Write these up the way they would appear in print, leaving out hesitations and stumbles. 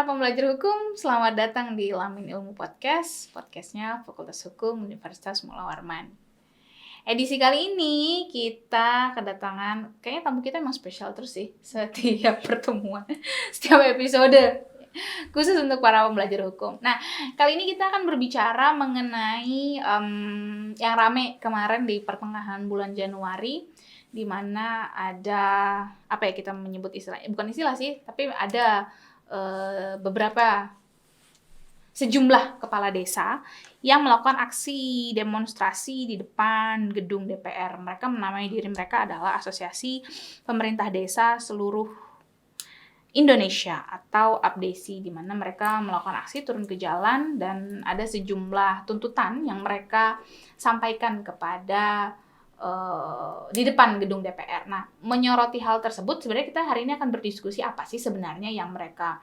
pembelajar hukum, selamat datang di Lamin Ilmu Podcast, podcastnya Fakultas Hukum Universitas Mula Warman. Edisi kali ini kita kedatangan, kayaknya tamu kita emang spesial terus sih, setiap pertemuan, setiap episode, khusus untuk para pembelajar hukum. Nah, kali ini kita akan berbicara mengenai yang rame kemarin di pertengahan bulan Januari, di mana ada, kita menyebut istilah, bukan istilah sih, tapi ada sejumlah kepala desa yang melakukan aksi demonstrasi di depan gedung DPR. Mereka menamai diri mereka adalah Asosiasi Pemerintah Desa Seluruh Indonesia atau APDESI, di mana mereka melakukan aksi turun ke jalan dan ada sejumlah tuntutan yang mereka sampaikan kepada di depan gedung DPR. Nah, menyoroti hal tersebut, sebenarnya kita hari ini akan berdiskusi apa sih sebenarnya yang mereka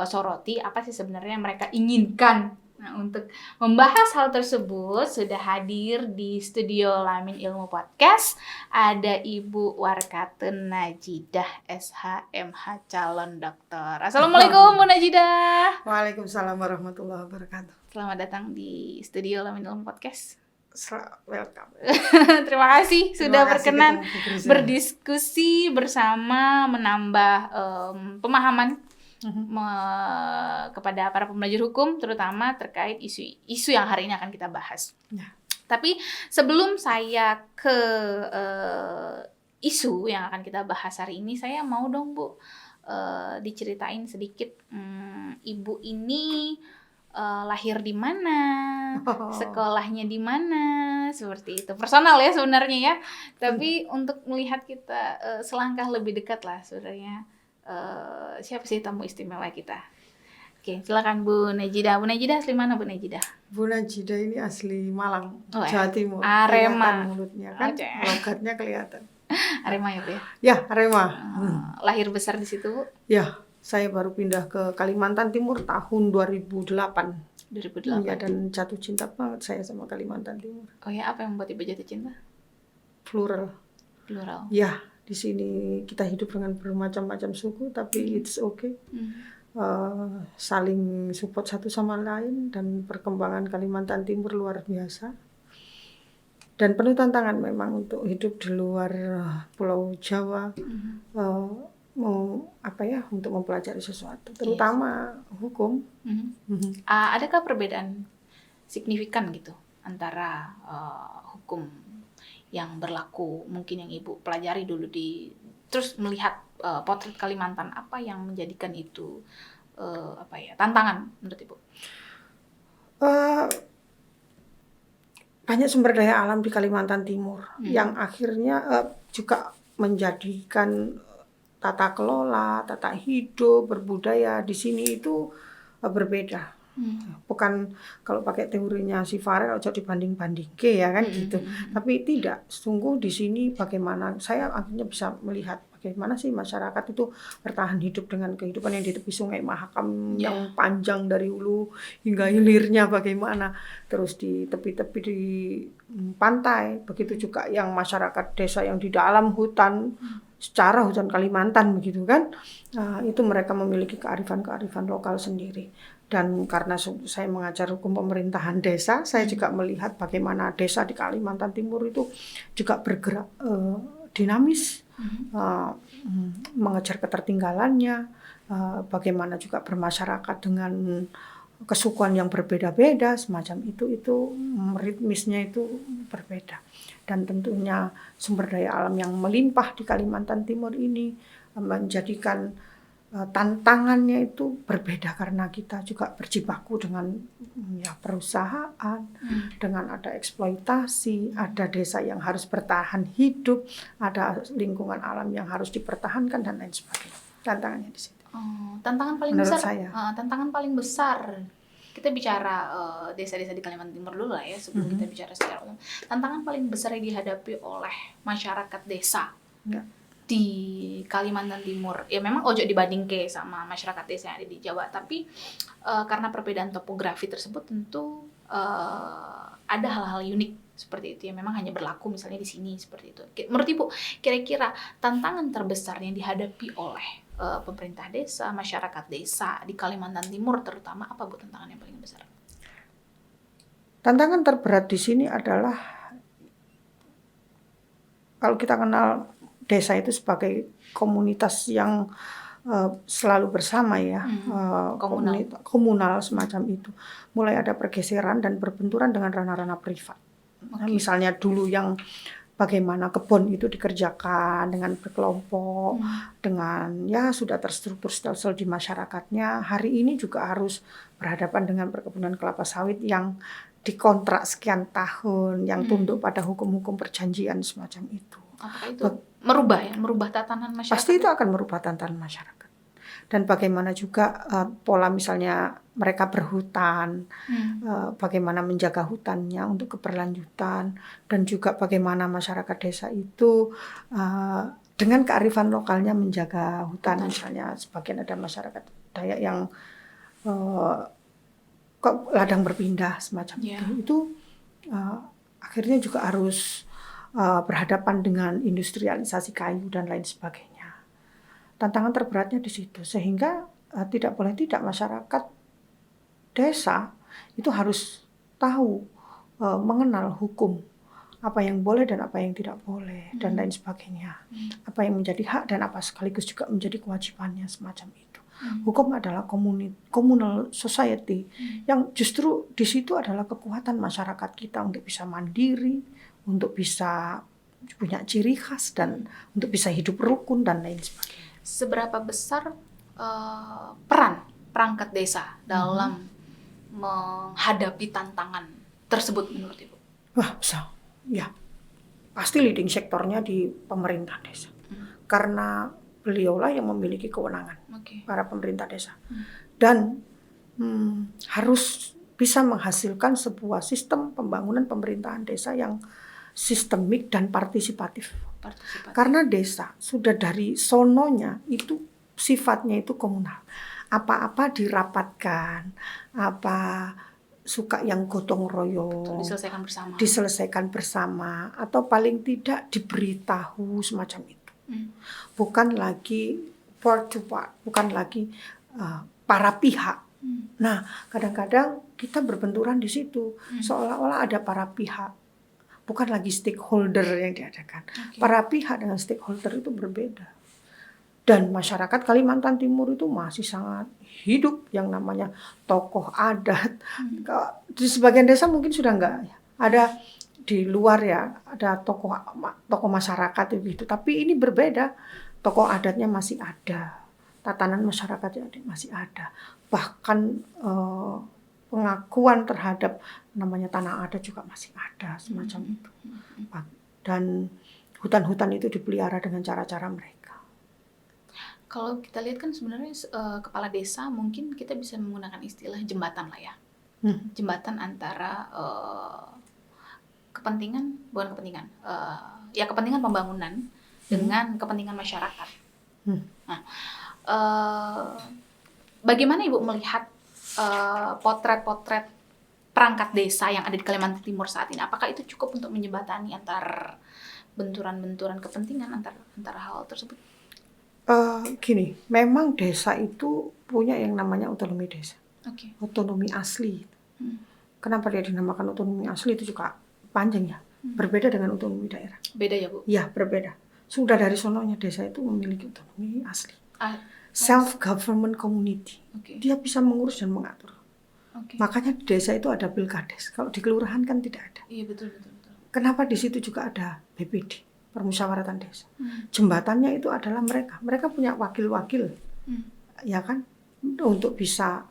soroti, apa sih sebenarnya yang mereka inginkan. Nah, untuk membahas hal tersebut sudah hadir di studio Lamin Ilmu Podcast ada Ibu Warkatun Najidah SHMH calon dokter. Assalamualaikum Bu Najidah. Waalaikumsalam warahmatullahi wabarakatuh. Selamat datang di studio Lamin Ilmu Podcast. Welcome. Terima kasih sudah berkenan berdiskusi bersama, menambah pemahaman kepada para pembelajar hukum, terutama terkait isu yang hari ini akan kita bahas. Ya. Tapi sebelum saya ke isu yang akan kita bahas hari ini, saya mau dong Bu diceritain sedikit, Ibu ini lahir di mana, sekolahnya di mana, seperti itu. Personal ya sebenarnya ya. Tapi untuk melihat kita selangkah lebih dekat lah sebenarnya, siapa sih tamu istimewa kita? Oke, silakan Bu Najidah. Bu Najidah asli mana Bu Najidah? Bu Najidah ini asli Malang, ya? Jawa Timur. Arema. Mulutnya kan, logatnya kelihatan. Arema ya Bu ya? Ya, Arema. Lahir besar di situ Bu? Ya. Saya baru pindah ke Kalimantan Timur tahun 2008. 2008. Ya, dan jatuh cinta banget saya sama Kalimantan Timur. Oh ya, apa yang membuat Ibu jatuh cinta? Plural. Ya, di sini kita hidup dengan bermacam-macam suku, tapi it's okay. Saling support satu sama lain, dan perkembangan Kalimantan Timur luar biasa. Dan penuh tantangan memang untuk hidup di luar Pulau Jawa. Untuk mempelajari sesuatu, terutama hukum. Adakah perbedaan signifikan gitu antara hukum yang berlaku mungkin yang Ibu pelajari dulu terus melihat potret Kalimantan, apa yang menjadikan itu tantangan menurut Ibu? Banyak sumber daya alam di Kalimantan Timur yang akhirnya juga menjadikan tata kelola, tata hidup, berbudaya di sini itu berbeda. Bukan kalau pakai teorinya si Farel ojo dibanding-banding ya kan gitu. Tapi tidak, sungguh di sini bagaimana saya akhirnya bisa melihat bagaimana sih masyarakat itu bertahan hidup dengan kehidupan yang di tepi Sungai Mahakam yang panjang dari hulu hingga hilirnya bagaimana. Terus di tepi-tepi di pantai, begitu juga yang masyarakat desa yang di dalam hutan, secara hutan Kalimantan begitu kan. Itu mereka memiliki kearifan lokal sendiri. Dan karena saya mengajar hukum pemerintahan desa, saya juga melihat bagaimana desa di Kalimantan Timur itu juga bergerak dinamis, mengejar ketertinggalannya, bagaimana juga bermasyarakat dengan kesukuan yang berbeda-beda, semacam itu ritmisnya itu berbeda. Dan tentunya sumber daya alam yang melimpah di Kalimantan Timur ini menjadikan tantangannya itu berbeda, karena kita juga berjibaku dengan perusahaan, dengan ada eksploitasi, ada desa yang harus bertahan hidup, ada lingkungan alam yang harus dipertahankan dan lain sebagainya. Tantangannya di situ. Tantangan paling menurut besar. Saya. Tantangan paling besar. Kita bicara desa-desa di Kalimantan Timur dulu lah ya, sebelum kita bicara secara umum. Tantangan paling besar yang dihadapi oleh masyarakat desa di Kalimantan Timur, ya memang ojo dibanding sama masyarakat desa yang ada di Jawa, tapi karena perbedaan topografi tersebut tentu ada hal-hal unik seperti itu yang memang hanya berlaku misalnya di sini seperti itu. Menurut Ibu, kira-kira tantangan terbesar yang dihadapi oleh pemerintah desa, masyarakat desa di Kalimantan Timur terutama, apa Bu tantangan yang paling besar? Tantangan terberat di sini adalah kalau kita kenal desa itu sebagai komunitas yang selalu bersama ya, komunal semacam itu. Mulai ada pergeseran dan berbenturan dengan ranah-ranah privat. Nah, misalnya dulu yang bagaimana kebun itu dikerjakan dengan berkelompok, dengan ya sudah terstruktur stelsel di masyarakatnya. Hari ini juga harus berhadapan dengan perkebunan kelapa sawit yang dikontrak sekian tahun, yang tunduk pada hukum-hukum perjanjian semacam itu. Apakah itu merubah tatanan masyarakat? Pasti itu akan merubah tatanan masyarakat. Dan bagaimana juga pola misalnya mereka berhutan, bagaimana menjaga hutannya untuk keberlanjutan, dan juga bagaimana masyarakat desa itu dengan kearifan lokalnya menjaga hutan. Misalnya sebagian ada masyarakat Dayak yang ladang berpindah semacam itu akhirnya juga harus berhadapan dengan industrialisasi kayu dan lain sebagainya. Tantangan terberatnya di situ, sehingga tidak boleh tidak masyarakat desa itu harus tahu, mengenal hukum, apa yang boleh dan apa yang tidak boleh dan lain sebagainya, apa yang menjadi hak dan apa sekaligus juga menjadi kewajibannya semacam itu. Hukum adalah communal society yang justru di situ adalah kekuatan masyarakat kita untuk bisa mandiri, untuk bisa punya ciri khas dan untuk bisa hidup rukun dan lain sebagainya. Seberapa besar peran perangkat desa dalam menghadapi tantangan tersebut menurut Ibu? Wah, besar. Ya. Pasti leading sektornya di pemerintah desa. Karena beliaulah yang memiliki kewenangan, para pemerintah desa. Dan harus bisa menghasilkan sebuah sistem pembangunan pemerintahan desa yang sistemik dan partisipatif. Karena desa sudah dari sononya itu sifatnya itu komunal. Apa-apa dirapatkan, apa suka yang gotong royong, diselesaikan bersama, atau paling tidak diberitahu semacam itu. Bukan lagi part to part, bukan lagi para pihak. Nah, kadang-kadang kita berbenturan di situ, seolah-olah ada para pihak. Bukan lagi stakeholder yang diadakan. Para pihak dengan stakeholder itu berbeda. Dan masyarakat Kalimantan Timur itu masih sangat hidup yang namanya tokoh adat. Di sebagian desa mungkin sudah enggak. Ada di luar ya, ada tokoh masyarakat itu. Tapi ini berbeda. Tokoh adatnya masih ada. Tatanan masyarakatnya masih ada. Bahkan pengakuan terhadap namanya tanah adat juga masih ada semacam itu. Dan hutan-hutan itu dipelihara dengan cara-cara mereka. Kalau kita lihat kan sebenarnya kepala desa mungkin kita bisa menggunakan istilah jembatan lah ya. Jembatan antara kepentingan pembangunan dengan kepentingan masyarakat. Nah, bagaimana Ibu melihat potret-potret perangkat desa yang ada di Kalimantan Timur saat ini? Apakah itu cukup untuk menjembatani antar benturan-benturan kepentingan antara hal tersebut? Gini, memang desa itu punya yang namanya otonomi desa, otonomi asli. Kenapa dia dinamakan otonomi asli itu juga panjang ya, berbeda dengan otonomi daerah. Beda ya Bu? Ya, berbeda. Sudah dari sononya desa itu memiliki otonomi asli. Self-government community. Dia bisa mengurus dan mengatur. Makanya di desa itu ada pilkades. Kalau di kelurahan kan tidak ada. Iya, betul. Kenapa di situ juga ada BPD, permusyawaratan desa. Jembatannya itu adalah mereka. Mereka punya wakil-wakil. Ya kan? Untuk bisa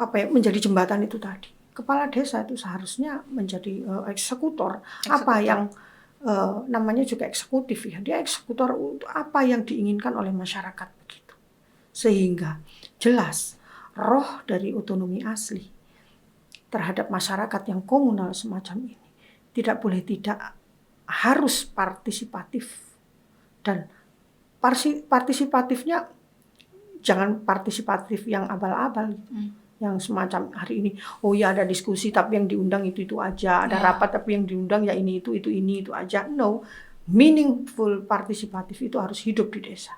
menjadi jembatan itu tadi. Kepala desa itu seharusnya menjadi eksekutor. Apa yang namanya juga eksekutif ya. Dia eksekutor untuk apa yang diinginkan oleh masyarakat begitu. Sehingga jelas roh dari otonomi asli terhadap masyarakat yang komunal semacam ini tidak boleh tidak harus partisipatif. Dan partisipatifnya jangan partisipatif yang abal-abal yang semacam hari ini, oh ya ada diskusi tapi yang diundang itu aja, ada rapat tapi yang diundang ya ini itu aja. No, meaningful partisipatif itu harus hidup di desa.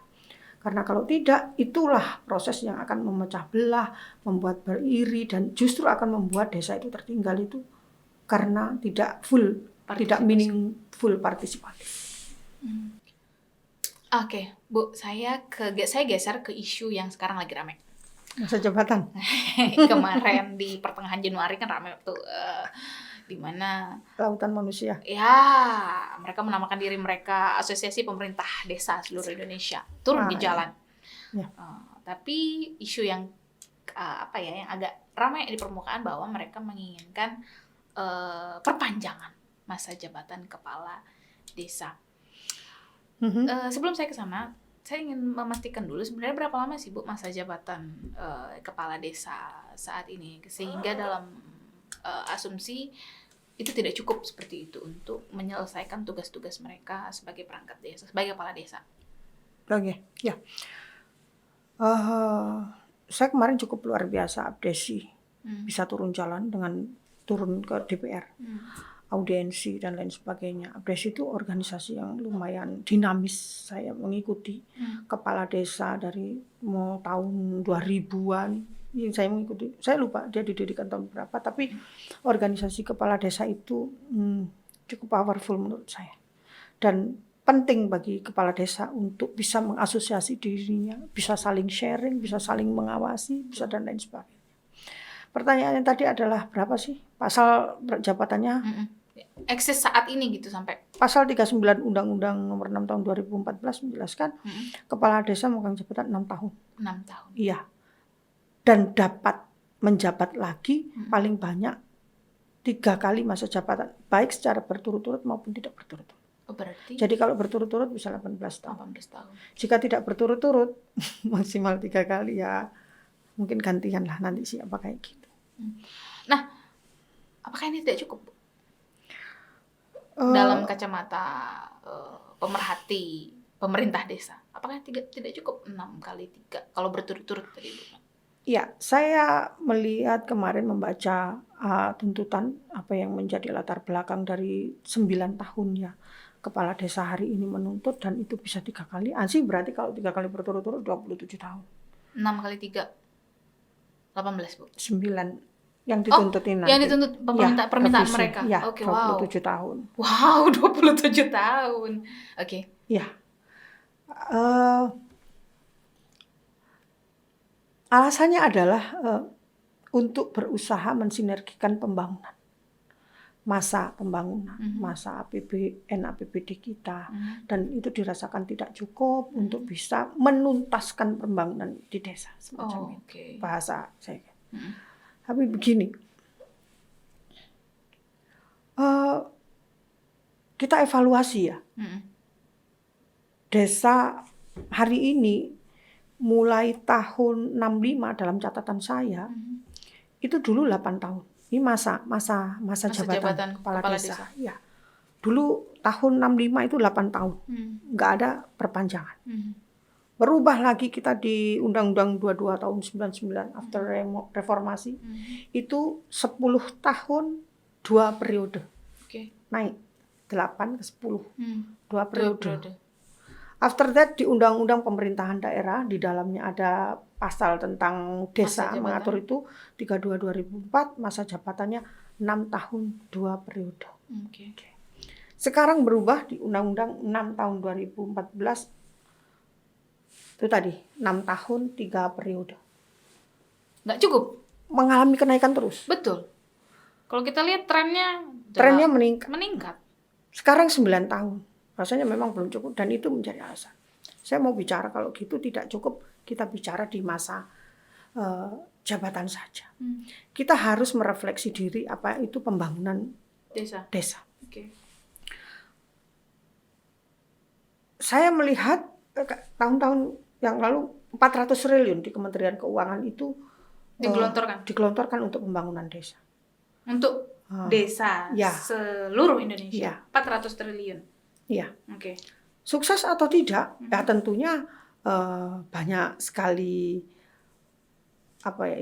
Karena kalau tidak, itulah proses yang akan memecah belah, membuat beriri, dan justru akan membuat desa itu tertinggal itu karena tidak full, tidak meaningful partisipatif. Oke, Bu, saya geser ke isu yang sekarang lagi ramai. Masa jabatan. Kemarin di pertengahan Januari kan ramai tuh, di mana Lautan manusia. ya mereka menamakan diri mereka Asosiasi Pemerintah Desa Seluruh Indonesia turun di jalan. Ya. Tapi isu yang yang agak ramai di permukaan bahwa mereka menginginkan perpanjangan masa jabatan kepala desa. Sebelum saya ke sana, saya ingin memastikan dulu sebenarnya berapa lama sih Bu masa jabatan kepala desa saat ini, sehingga dalam asumsi itu tidak cukup seperti itu untuk menyelesaikan tugas-tugas mereka sebagai perangkat desa, sebagai kepala desa. Oke, ya. Saya kemarin cukup luar biasa abdesi, bisa turun jalan dengan turun ke DPR, audiensi dan lain sebagainya. Abdesi itu organisasi yang lumayan dinamis. Saya mengikuti kepala desa dari mau tahun 2000-an. Yang saya mengikuti, saya lupa dia didirikan tahun berapa, tapi organisasi kepala desa itu cukup powerful menurut saya. Dan penting bagi kepala desa untuk bisa mengasosiasi dirinya, bisa saling sharing, bisa saling mengawasi, bisa dan lain sebagainya. Pertanyaannya tadi adalah berapa sih pasal jabatannya? Eksis saat ini gitu sampai. Pasal 39 Undang-Undang Nomor 6 Tahun 2014 menjelaskan kepala desa memegang jabatan 6 tahun. 6 tahun. Iya. Dan dapat menjabat lagi paling banyak 3 kali masa jabatan, baik secara berturut-turut maupun tidak berturut-turut. Berarti jadi kalau berturut-turut bisa 18 tahun. 18 tahun. Jika tidak berturut-turut maksimal 3 kali ya mungkin gantian lah nanti siapa kayak gitu. Nah, apakah ini tidak cukup dalam kacamata pemerhati pemerintah desa? Apakah tidak cukup 6 kali 3 kalau berturut-turut tadi Bu? Ya, saya melihat kemarin membaca tuntutan apa yang menjadi latar belakang dari 9 tahun ya kepala desa hari ini menuntut, dan itu bisa 3 kali. Sih berarti kalau 3 kali berturut-turut 27 tahun. 6 kali 3 18 Bu. 9 yang dituntutin nanti. Yang dituntut permintaan mereka. Ya, Oke, 27 tahun. Wow, 27 tahun. Oke. Ya. Alasannya adalah untuk berusaha mensinergikan pembangunan. Masa pembangunan, masa APBN, APBD kita, dan itu dirasakan tidak cukup untuk bisa menuntaskan pembangunan di desa semacam itu. Bahasa saya. Tapi begini, kita evaluasi ya. Desa hari ini mulai tahun 65 dalam catatan saya, itu dulu 8 tahun. Ini masa jabatan kepala desa. Ya. Dulu tahun 65 itu 8 tahun. Nggak ada perpanjangan. Berubah lagi kita di Undang-Undang 22 tahun 99 after reformasi. Itu 10 tahun 2 periode. Naik 8 ke 10. 2 periode. After that di Undang-Undang Pemerintahan Daerah, di dalamnya ada pasal tentang desa mengatur itu 32 2004, masa jabatannya 6 tahun 2 periode. Sekarang berubah di Undang-Undang 6 tahun 2014, itu tadi 6 tahun 3 periode. Nggak cukup. Mengalami kenaikan terus. Betul. Kalau kita lihat trennya meningkat. Sekarang 9 tahun. Rasanya memang belum cukup, dan itu menjadi alasan. Saya mau bicara kalau gitu tidak cukup kita bicara di masa jabatan saja. Kita harus merefleksi diri apa itu pembangunan desa. Saya melihat tahun-tahun yang lalu 400 triliun di Kementerian Keuangan itu digelontorkan untuk pembangunan desa. Untuk desa seluruh Indonesia. 400 triliun. Iya. Sukses atau tidak? Ya tentunya banyak sekali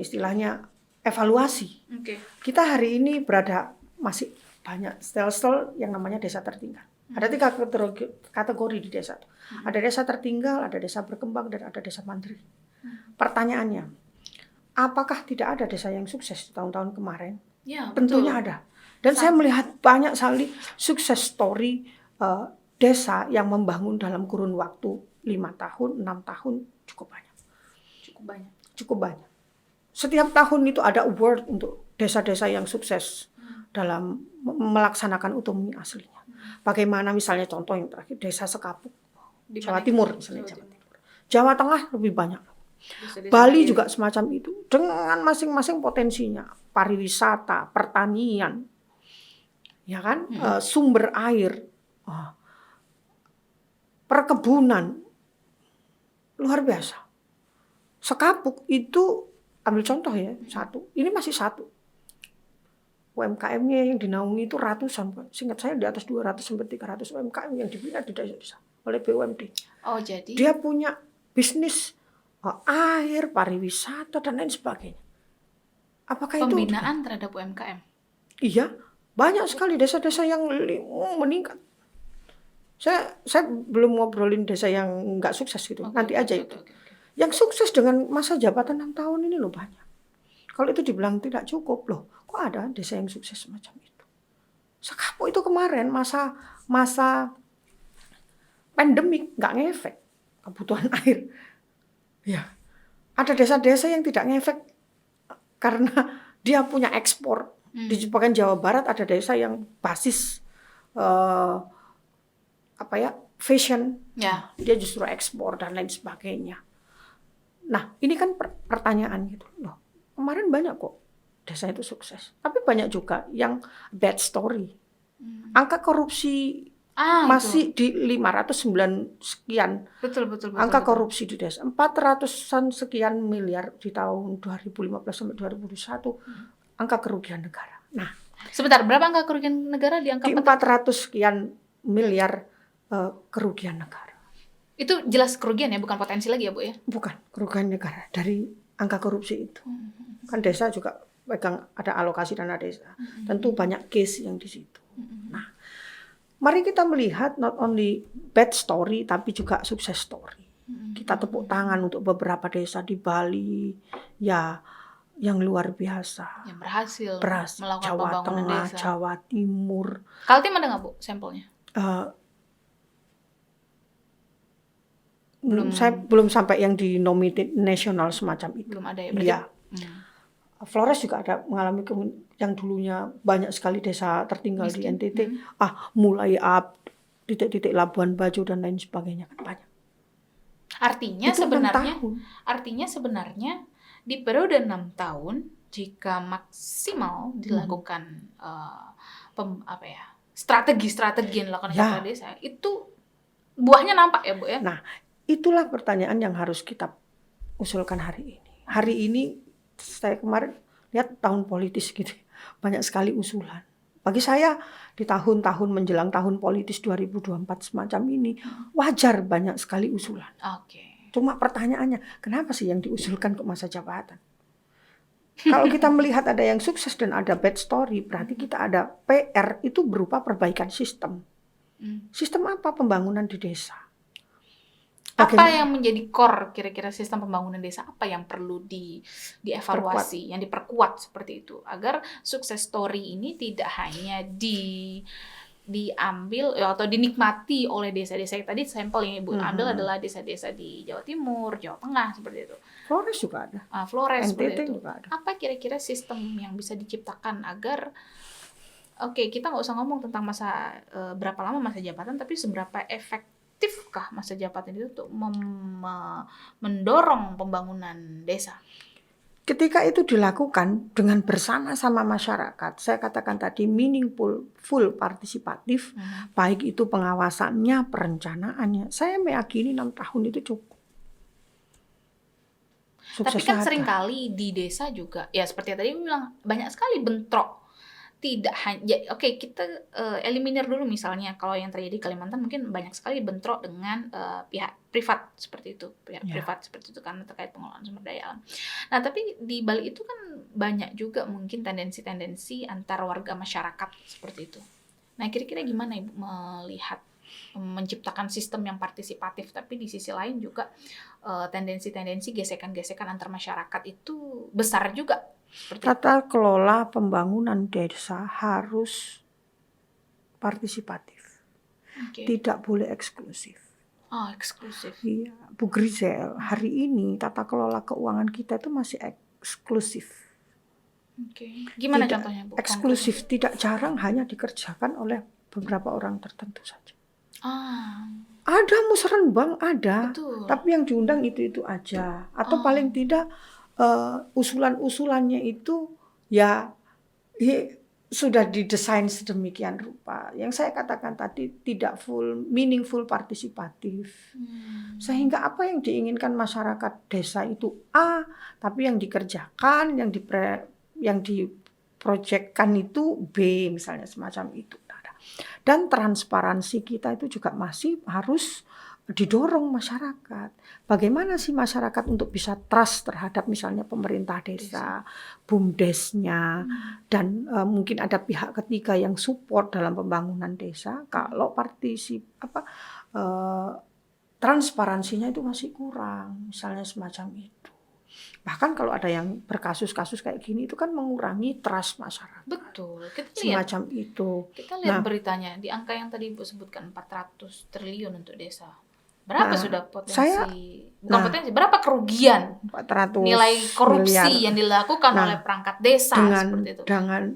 istilahnya evaluasi. Kita hari ini masih banyak stel-stel yang namanya desa tertinggal. Ada 3 kategori di desa. Ada desa tertinggal, ada desa berkembang, dan ada desa mandiri. Pertanyaannya, apakah tidak ada desa yang sukses di tahun-tahun kemarin? Ya, Tentunya betul. ada. Dan saya melihat banyak sekali sukses story desa yang membangun dalam kurun waktu 5 tahun, 6 tahun, cukup banyak. Cukup banyak. Cukup banyak. Setiap tahun itu ada award untuk desa-desa yang sukses dalam melaksanakan otonomi aslinya. Bagaimana misalnya contoh yang terakhir, desa Sekapuk, Di Jawa mana itu? Timur misalnya. Jawa Tengah lebih banyak. Desa-desa Bali mandiri. juga semacam itu. Dengan masing-masing potensinya. Pariwisata, pertanian, ya kan, sumber air, perkebunan, luar biasa. Sekapuk itu, ambil contoh ya, satu. Ini masih satu. UMKM-nya yang dinaungi itu ratusan, Pak. Seingat saya di atas 200 sampai 300 UMKM yang dibina di desa-desa oleh BUMD. Oh, jadi Dia punya bisnis air, pariwisata, dan lain sebagainya. Apakah itu? pembinaan terhadap UMKM. Iya, banyak sekali desa-desa yang meningkat. Saya belum ngobrolin desa yang nggak sukses gitu. Nanti aja itu. Yang sukses dengan masa jabatan 6 tahun ini loh banyak. Kalau itu dibilang tidak cukup loh, kok ada desa yang sukses semacam itu? Sekapuk itu kemarin masa pandemik nggak ngefek kebutuhan air. Ya, ada desa-desa yang tidak ngefek karena dia punya ekspor. Di bagian Jawa Barat ada desa yang basis fashion, Ya. dia justru ekspor dan lain sebagainya. Nah, ini kan pertanyaan gitu loh. Kemarin banyak kok desa itu sukses, tapi banyak juga yang bad story. Angka korupsi masih di 509 sekian. Betul. Angka korupsi di desa 400-an sekian miliar di tahun 2015 sampai 2021. Angka kerugian negara. Nah, sebentar, berapa angka kerugian negara di angka di 400 sekian miliar kerugian negara. Itu jelas kerugian ya, bukan potensi lagi ya, Bu ya? Bukan kerugian negara dari angka korupsi itu. Kan desa juga pegang ada alokasi dana desa. Tentu banyak case yang di situ. Nah, mari kita melihat not only bad story tapi juga sukses story. Kita tepuk tangan untuk beberapa desa di Bali ya yang luar biasa. Yang berhasil melakukan Jawa pembangunan Tengah, desa. Jawa Timur. Kaltim ada nggak, Bu, sampelnya? Saya belum sampai yang di nominated nasional semacam itu. Belum ada ya? Berarti, iya. Flores juga ada mengalami yang dulunya banyak sekali desa tertinggal miskin di NTT. Mulai titik-titik Labuan Bajo dan lain sebagainya kan banyak. Artinya sebenarnya di periode 6 tahun jika maksimal dilakukan strategi yang dilakukan kepala desa itu buahnya nampak ya, Bu ya. Nah, itulah pertanyaan yang harus kita usulkan hari ini. Hari ini saya kemarin lihat tahun politis gitu. Banyak sekali usulan. Bagi saya di tahun-tahun menjelang tahun politis 2024 semacam ini wajar banyak sekali usulan. Cuma pertanyaannya, kenapa sih yang diusulkan ke masa jabatan? Kalau kita melihat ada yang sukses dan ada bad story, berarti kita ada PR itu berupa perbaikan sistem. Sistem apa? Pembangunan di desa. Apa yang menjadi core kira-kira sistem pembangunan desa? Apa yang perlu dievaluasi, yang diperkuat seperti itu agar sukses story ini tidak hanya diambil atau dinikmati oleh desa-desa yang tadi sampel yang Ibu ambil adalah desa-desa di Jawa Timur, Jawa Tengah seperti itu. Flores juga ada. Flores seperti itu. Juga ada. Apa kira-kira sistem yang bisa diciptakan agar kita nggak usah ngomong tentang berapa lama masa jabatan, tapi seberapa efektifkah masa jabatan itu untuk mendorong pembangunan desa? Ketika itu dilakukan dengan bersama-sama masyarakat, saya katakan tadi meaningful, full partisipatif, baik itu pengawasannya, perencanaannya. Saya meyakini 6 tahun itu cukup. Tapi kan seringkali di desa juga, ya seperti yang tadi bilang, banyak sekali bentrok. Tidak hanya, kita eliminir dulu misalnya kalau yang terjadi di Kalimantan mungkin banyak sekali bentrok dengan pihak privat seperti itu, privat seperti itu karena terkait pengelolaan sumber daya alam. Nah, tapi di Bali itu kan banyak juga mungkin tendensi-tendensi antar warga masyarakat seperti itu. Nah, kira-kira gimana Ibu melihat menciptakan sistem yang partisipatif, tapi di sisi lain juga tendensi-tendensi gesekan-gesekan antar masyarakat itu besar juga seperti itu. Tata kelola pembangunan desa harus partisipatif, Oke. tidak boleh eksklusif. Oh, eksklusif. Iya, Bu Grizel, hari ini tata kelola keuangan kita itu masih eksklusif. Oke. Gimana Tidak contohnya, Bu? eksklusif, tidak jarang hanya dikerjakan oleh beberapa orang tertentu saja. Ah, Ada musrenbang, ada, betul. tapi yang diundang itu aja. Atau Ah, paling tidak usulan-usulannya itu ya sudah didesain sedemikian rupa. Yang saya katakan tadi tidak full meaningful partisipatif. Sehingga apa yang diinginkan masyarakat desa itu A, tapi yang dikerjakan, yang diproyekkan itu B, misalnya semacam itu. Dan transparansi kita itu juga masih harus didorong masyarakat. Bagaimana sih masyarakat untuk bisa trust terhadap misalnya pemerintah desa, BUMDesnya, dan mungkin ada pihak ketiga yang support dalam pembangunan desa. Kalau transparansinya itu masih kurang, misalnya semacam itu. Bahkan kalau ada yang berkasus-kasus kayak gini itu kan mengurangi trust masyarakat. betul. Semacam itu. Kita lihat Nah, beritanya di angka yang tadi Ibu sebutkan 400 triliun untuk desa. Berapa nah, sudah saya berapa kerugian 400 nilai korupsi miliar. yang dilakukan Nah, oleh perangkat desa seperti itu. dengan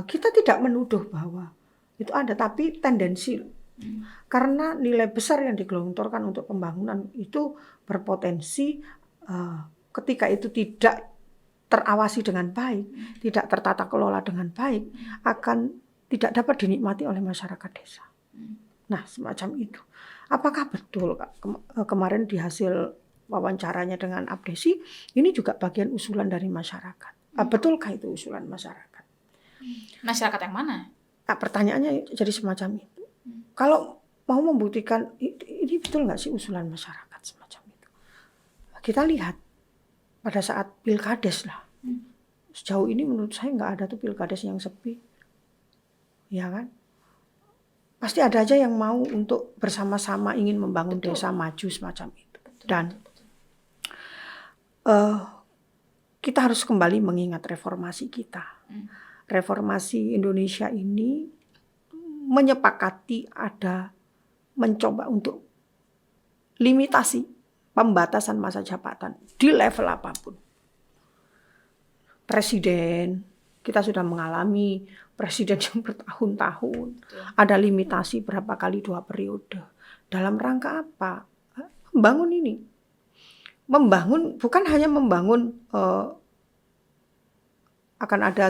kita tidak menuduh bahwa itu ada, tapi tendensi karena nilai besar yang digelontorkan untuk pembangunan itu berpotensi ketika itu tidak terawasi dengan baik, tidak tertata kelola dengan baik, akan tidak dapat dinikmati oleh masyarakat desa. Nah, semacam itu. Apakah betul kemarin di hasil wawancaranya dengan Abdesi, ini juga bagian usulan dari masyarakat. Betulkah itu usulan masyarakat? Masyarakat yang mana? Nah, pertanyaannya jadi semacam itu. Kalau mau membuktikan ini betul nggak sih usulan masyarakat semacam itu? Kita lihat pada saat pilkades lah. Sejauh ini menurut saya nggak ada tuh pilkades yang sepi. Ya kan? Pasti ada aja yang mau untuk bersama-sama ingin membangun desa maju semacam itu. Dan kita harus kembali mengingat reformasi kita. Reformasi Indonesia ini menyepakati ada mencoba untuk limitasi pembatasan masa jabatan di level apapun. Presiden, kita sudah mengalami presiden yang bertahun-tahun. Ada limitasi berapa kali 2 periode. Dalam rangka apa? Membangun ini. Membangun, bukan hanya membangun akan ada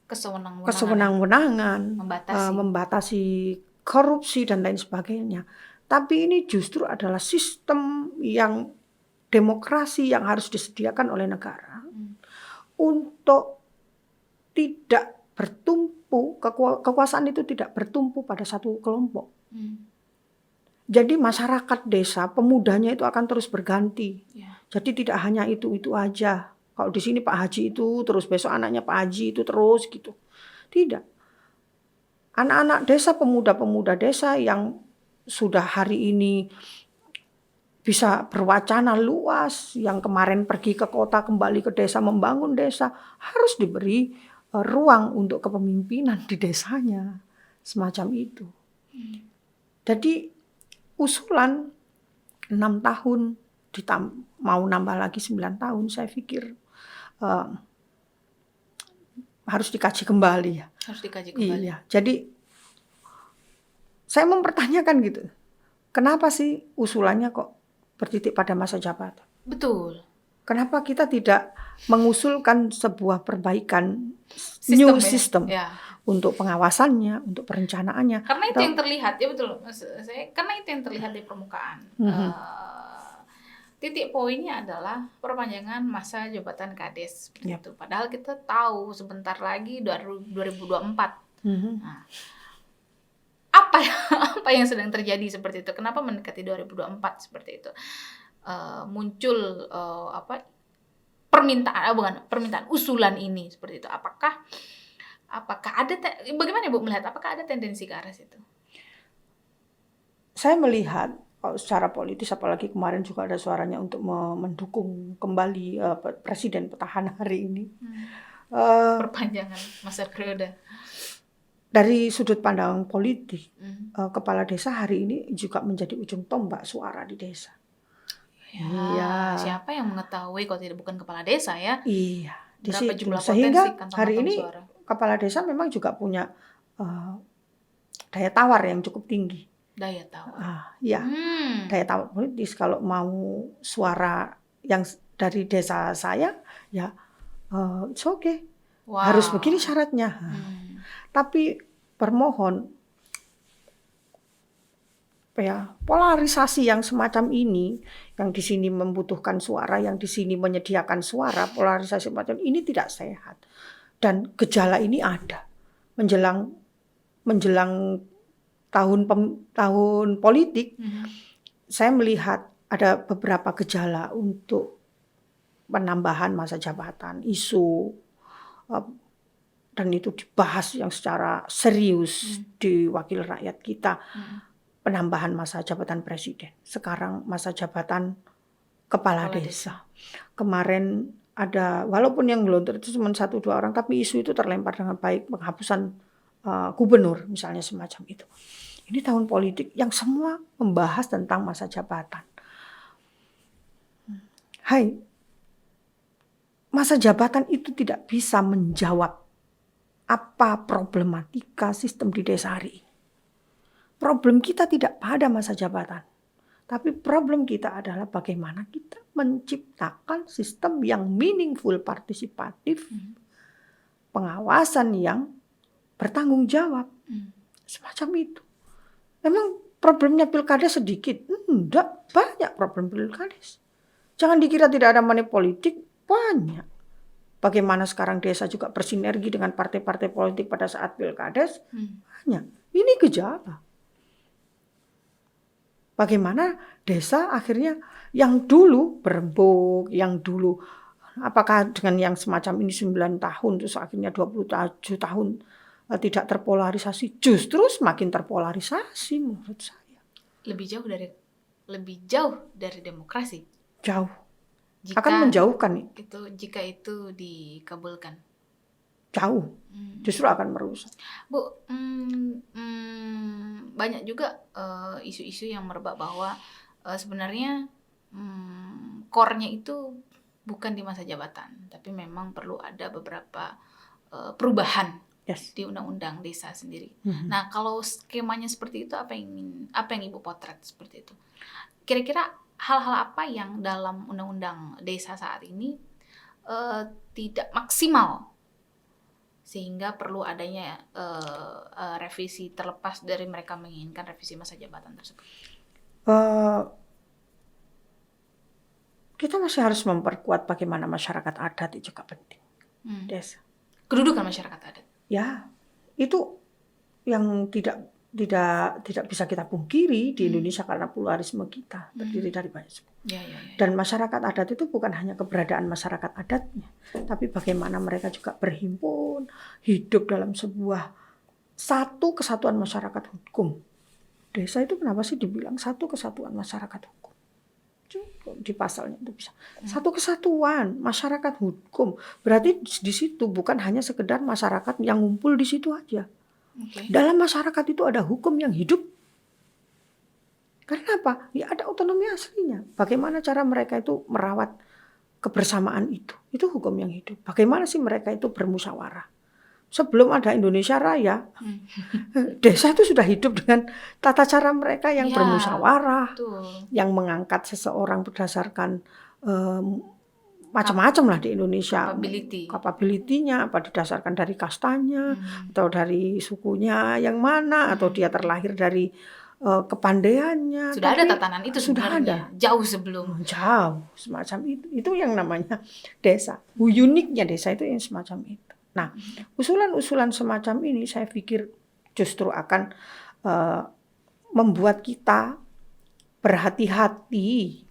kesewenang-wenangan, membatasi korupsi dan lain sebagainya. Tapi ini justru adalah sistem yang demokrasi yang harus disediakan oleh negara untuk tidak bertumpu, kekuasaan itu tidak bertumpu pada satu kelompok. Jadi masyarakat desa, pemudanya itu akan terus berganti. Jadi tidak hanya itu aja. Kalau di sini Pak Haji itu, terus besok anaknya Pak Haji itu terus gitu. Tidak. Anak-anak desa, pemuda-pemuda desa yang sudah hari ini bisa berwacana luas, yang kemarin pergi ke kota, kembali ke desa, membangun desa, harus diberi ruang untuk kepemimpinan di desanya. Semacam itu. Jadi usulan 6 tahun, mau nambah lagi 9 tahun, saya pikir harus dikaji kembali ya. Harus dikaji kembali. Iya, jadi saya mempertanyakan gitu. Kenapa sih usulannya kok bertitik pada masa jabatan? Betul. Kenapa kita tidak mengusulkan sebuah perbaikan sistem untuk pengawasannya, untuk perencanaannya? Karena itu yang terlihat, ya betul. Karena itu yang terlihat di permukaan. Titik poinnya adalah perpanjangan masa jabatan Kades itu. Padahal kita tahu sebentar lagi 2024. Nah, apa yang sedang terjadi seperti itu? Kenapa mendekati 2024 seperti itu? Muncul permintaan usulan ini seperti itu. Apakah Apakah ada bagaimana Ibu melihat apakah ada tendensi ke arah situ? Saya melihat secara politis, apalagi kemarin juga ada suaranya untuk mendukung kembali presiden petahana hari ini. Perpanjangan masa periode. Dari sudut pandang politik, kepala desa hari ini juga menjadi ujung tombak suara di desa. Ya, siapa yang mengetahui kalau tidak bukan kepala desa ya? Iya, di Berapa situ. jumlah Sehingga potensi hari kantong-kantong ini suara? kepala desa memang juga punya daya tawar yang cukup tinggi. Daya tawar. Ya, daya tawar politis. Kalau mau suara yang dari desa saya, ya it's okay. Wow. Harus begini syaratnya. Tapi permohon, ya polarisasi yang semacam ini, yang di sini membutuhkan suara, yang di sini menyediakan suara, polarisasi semacam ini tidak sehat. Dan gejala ini ada menjelang tahun politik. Saya melihat ada beberapa gejala untuk penambahan masa jabatan, isu, dan itu dibahas yang secara serius di wakil rakyat kita. Penambahan masa jabatan presiden. Sekarang masa jabatan kepala desa. Kemarin ada, walaupun yang gelontor itu cuma 1-2 orang, tapi isu itu terlempar dengan baik, penghapusan gubernur misalnya semacam itu. Ini tahun politik yang semua membahas tentang masa jabatan. Masa jabatan itu tidak bisa menjawab apa problematika sistem di desa hari ini. Problem kita tidak pada masa jabatan, tapi problem kita adalah bagaimana kita menciptakan sistem yang meaningful, partisipatif, pengawasan yang bertanggung jawab, semacam itu. Memang problemnya pilkada sedikit? Enggak, banyak problem pilkades. Jangan dikira tidak ada money politik, banyak. Bagaimana sekarang desa juga bersinergi dengan partai-partai politik pada saat pilkades, banyak. Ini gejala. Bagaimana desa akhirnya yang dulu berembuk, yang dulu apakah dengan yang semacam ini 9 tahun terus akhirnya 27 tahun tidak terpolarisasi, justru semakin terpolarisasi menurut saya. Lebih jauh dari demokrasi. Jauh. Akan menjauhkan itu jika itu dikabulkan. Jauh. Justru akan merusak. Bu, banyak juga isu-isu yang merebak bahwa sebenarnya core-nya itu bukan di masa jabatan, tapi memang perlu ada beberapa perubahan di undang-undang desa sendiri. Nah, kalau skemanya seperti itu, apa yang Ibu potret seperti itu? Kira-kira hal-hal apa yang dalam undang-undang desa saat ini tidak maksimal sehingga perlu adanya revisi, terlepas dari mereka menginginkan revisi masa jabatan tersebut? Kita masih harus memperkuat bagaimana masyarakat adat, itu juga penting. Desa. Kedudukan masyarakat adat. Ya, itu yang tidak bisa kita pungkiri di Indonesia karena pluralisme kita terdiri dari banyak suku. Dan masyarakat adat itu bukan hanya keberadaan masyarakat adatnya, tapi bagaimana mereka juga berhimpun, hidup dalam sebuah satu kesatuan masyarakat hukum. Desa itu kenapa sih dibilang satu kesatuan masyarakat hukum? Di pasalnya itu bisa. Satu kesatuan masyarakat hukum. Berarti di situ bukan hanya sekedar masyarakat yang ngumpul di situ aja. Dalam masyarakat itu ada hukum yang hidup. Karena apa? Ya ada otonomi aslinya. Bagaimana cara mereka itu merawat kebersamaan itu? Itu hukum yang hidup. Bagaimana sih mereka itu bermusyawarah? Sebelum ada Indonesia Raya, desa itu sudah hidup dengan tata cara mereka yang bermusyawarah, yang mengangkat seseorang berdasarkan macam-macam lah di Indonesia. Capability-nya, apa didasarkan dari kastanya, atau dari sukunya yang mana, atau dia terlahir dari kepandaiannya. Sudah ada tatanan itu sudah ada. Jauh sebelum. Jauh, semacam itu. Itu yang namanya desa. Uniknya desa itu yang semacam itu. Nah, usulan-usulan semacam ini saya pikir justru akan membuat kita berhati-hati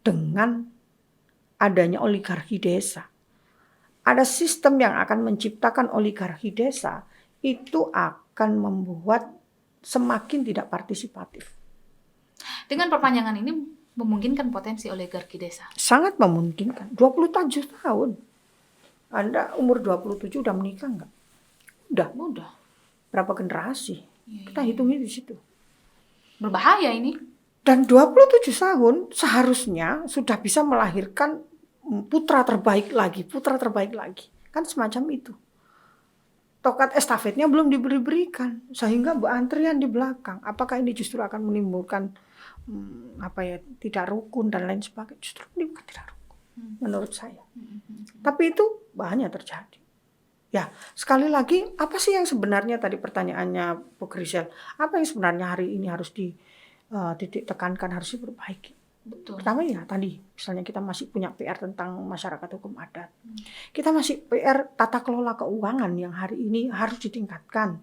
dengan adanya oligarki desa. ada sistem yang akan menciptakan oligarki desa, itu akan membuat semakin tidak partisipatif. Dengan perpanjangan ini memungkinkan potensi oligarki desa. Sangat memungkinkan. 27 tahun. Anda umur 27 udah menikah nggak? Udah. Berapa generasi? Kita hitungin di situ. Berbahaya ini. Dan 27 tahun seharusnya sudah bisa melahirkan putra terbaik lagi. Kan semacam itu. Tongkat estafetnya belum diberikan sehingga antrian di belakang. Apakah ini justru akan menimbulkan tidak rukun dan lain sebagainya? Justru menimbulkan tidak rukun menurut saya. Tapi itu banyak terjadi. Ya, sekali lagi, apa sih yang sebenarnya tadi pertanyaannya Bu Grisel? Apa yang sebenarnya hari ini harus titik tekankan, harus diperbaiki? Betul. Pertama ya tadi, misalnya kita masih punya PR tentang masyarakat hukum adat. Kita masih PR tata kelola keuangan yang hari ini harus ditingkatkan.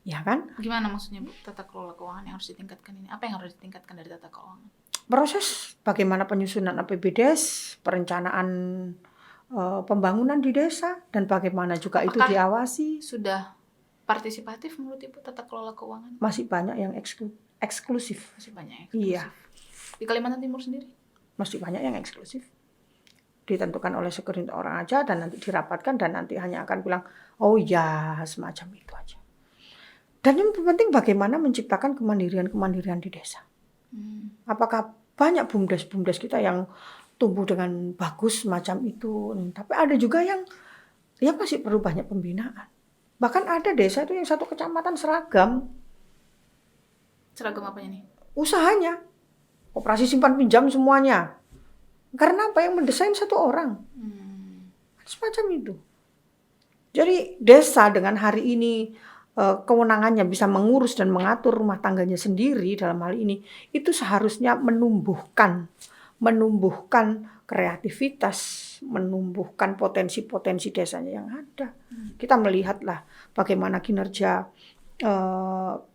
Ya kan? Gimana maksudnya Bu, tata kelola keuangan yang harus ditingkatkan ini? Apa yang harus ditingkatkan dari tata keuangan? Proses bagaimana penyusunan APBDes, perencanaan pembangunan di desa, dan bagaimana juga itu diawasi. Sudah partisipatif menurut Ibu tata kelola keuangan? Masih banyak yang eksklusif. Masih banyak eksklusif. Iya. Di Kalimantan Timur sendiri? Masih banyak yang eksklusif. Ditentukan oleh segelintir orang aja dan nanti dirapatkan dan nanti hanya akan bilang, oh ya semacam itu aja. Dan yang penting bagaimana menciptakan kemandirian di desa. Apakah banyak BUMDes kita yang tumbuh dengan bagus semacam itu. Tapi ada juga yang ya masih perlu banyak pembinaan. Bahkan ada desa itu yang satu kecamatan seragam. Seragam apanya nih? Usahanya. Operasi simpan pinjam semuanya. Karena apa? Yang mendesain satu orang. Semacam itu. Jadi desa dengan hari ini kewenangannya bisa mengurus dan mengatur rumah tangganya sendiri dalam hal ini, itu seharusnya menumbuhkan kreativitas, menumbuhkan potensi-potensi desanya yang ada. Kita melihatlah bagaimana kinerja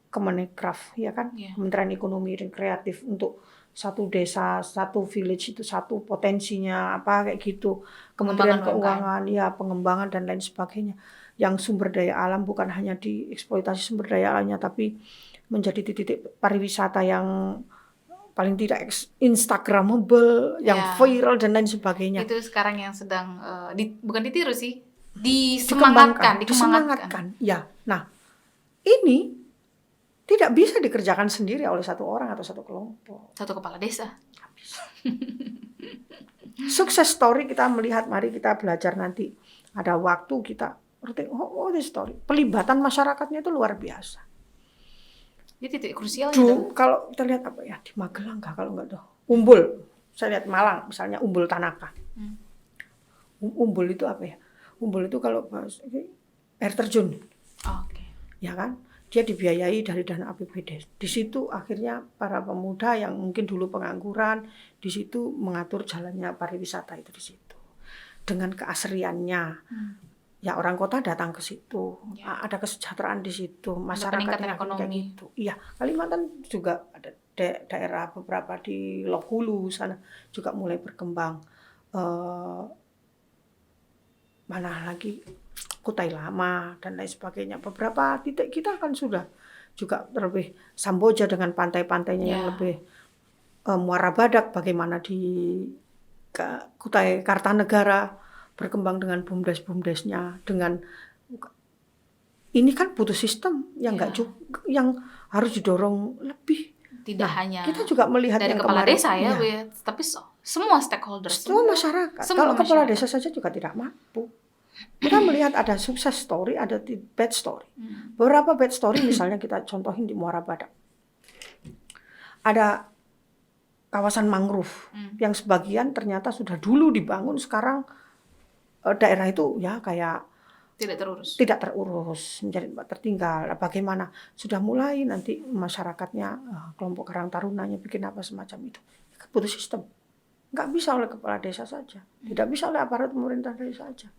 Kemenkraf, ya kan, Kementerian Ekonomi dan Kreatif untuk satu desa, satu village itu satu potensinya apa kayak gitu. Kementerian Keuangan, ya pengembangan dan lain sebagainya. Yang sumber daya alam bukan hanya dieksploitasi sumber daya alamnya, tapi menjadi titik-titik pariwisata yang paling tidak instagramable, yang viral dan lain sebagainya. Itu sekarang yang sedang bukan ditiru sih, disemangatkan. Ya, nah ini tidak bisa dikerjakan sendiri oleh satu orang atau satu kelompok. Satu kepala desa. Sukses story kita melihat, mari kita belajar nanti. Ada waktu kita this story. Pelibatan masyarakatnya itu luar biasa. Ini titik krusial. Kalau kita lihat apa ya di Magelang kalau enggak tuh. Umbul. Saya lihat Malang misalnya Umbul Tanaka. Umbul itu apa ya? Umbul itu kalau air terjun. Oke. Ya kan? Dia dibiayai dari dana APBD. Di situ akhirnya para pemuda yang mungkin dulu pengangguran, di situ mengatur jalannya pariwisata itu di situ. Dengan keasriannya. Ya orang kota datang ke situ. Ada kesejahteraan di situ, masyarakatnya kayak gitu. Iya, Kalimantan juga ada daerah beberapa di Lok Hulu sana juga mulai berkembang. Mana lagi Kutai Lama dan lain sebagainya. Beberapa titik kita kan sudah juga lebih Samboja dengan pantai-pantainya yang lebih Muara Badak, bagaimana di Kutai Kartanegara berkembang dengan BUMDes-BUMDesnya, dengan ini kan butuh sistem yang yang harus didorong lebih. Tidak hanya kita juga melihat dari yang kepala kemarin, desa ya, tapi semua stakeholders, semua masyarakat. Kalau kepala desa saja juga tidak mampu. Kita melihat ada sukses story, ada bad story. Beberapa bad story misalnya kita contohin di Muara Badak. Ada kawasan mangrove yang sebagian ternyata sudah dulu dibangun, sekarang daerah itu ya kayak tidak terurus, menjadi tertinggal. Bagaimana sudah mulai nanti masyarakatnya, kelompok Karang Tarunanya bikin apa semacam itu. Butuh sistem. Nggak bisa oleh kepala desa saja, tidak bisa oleh aparat pemerintah desa saja.